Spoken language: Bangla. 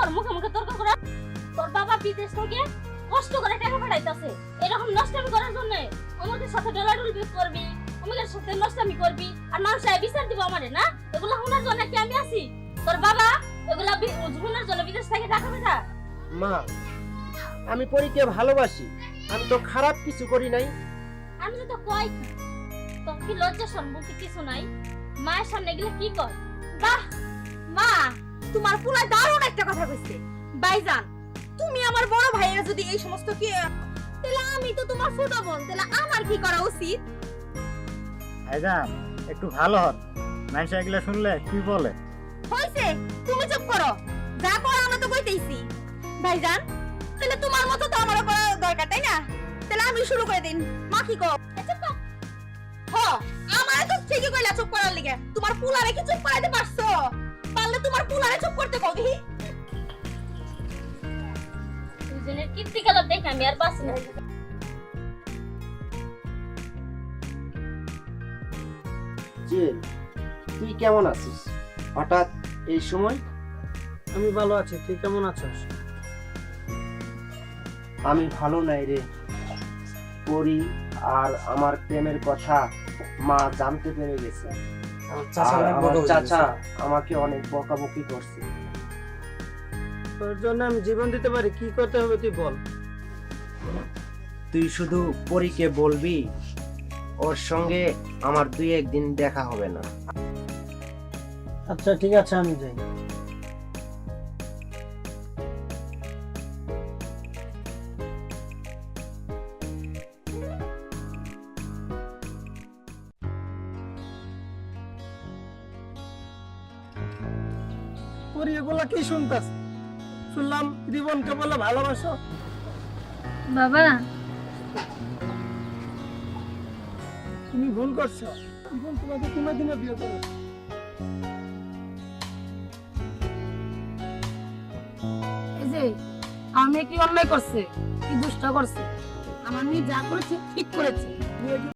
ওর মুখে মুখে তর্ক করা? তোর বাবা বিদেশ থেকে কষ্ট করে টাকা পাঠাইতাছে এরকম নষ্টামি করার জন্য। আমাদের সাথে ডলাডুল করবি, আমাদের সাথে নষ্টামি করবি, আর মানুষ বিচার দিব আমারে না? এগুলো শোনার জন্য কি আমি আছি? তোর বাবা এগুলা শোনার জন্য বিদেশ থেকে টাকা পাঠা? মা, আমি পরীকে ভালোবাসি, আমি তো খারাপ কিছু করি নাই। আমি তো কই তোর কি লজ্জা শরম বলতে কিছু নাই? মায়ের সামনে গেলে কি কর? বাহ মা, তোমার পুরা দারুণ একটা কথা কইছে। ভাইজান, তুমি আমার বড় ভাইয়ের যদি এই সমস্ত কি, তাহলে আমি তো তোমার ছোট বোন, তাহলে আমার কি করা উচিত? ভাইজান একটু ভালো হন, মানুষ এগুলো শুনলে কি বলে। হইছে, তুমি চুপ করো। যা করো আমরা তো কইতেইছি। ভাইজান, তাহলে তোমার মতো তো আমারও করা দরকার, তাই না? তাহলে আমি শুরু করে দিন। মা কি কও? চুপ কর। হ, আমারে তো ঠিকই কইলা চুপ করার লিগে। তোমার পুলারে কি চুপ করাইতে পারছো? পারলে তোমার পুলারে চুপ করতে কও দেখি। দুজনের কীর্তিকলা দেখে আমি আর বাঁচি না। জুয়েল, তুই কেমন আছিস হঠাৎ এই সময়? আমি ভালো আছি, তুই কেমন আছিস? আমি ভালো নাই রে। পরি আর আমার প্রেমের কথা মা জানতে পেরে গেছে। আর আমার চাচা আমাকে অনেক বকাবকি করছে। তোর জন্য আমি জীবন দিতে পারি, কি করতে হবে তুই বল। তুই শুধু পরীকে বলবি ওর সঙ্গে আমার 2-1 দিন দেখা হবে না। আচ্ছা ঠিক আছে, আমি যাই। পরি এগুলা কি শুনতাস? শুনলাম জীবনকে বলে ভালোবাসো। বাবা তুমি ভুল করছো, জীবন তোমাকে কোনোদিনও বিয়ে করো। এই যে আমি কি অন্যায় করছে, কি দুষ্ট করছে? আমার মেয়ে যা করেছে ঠিক করেছে।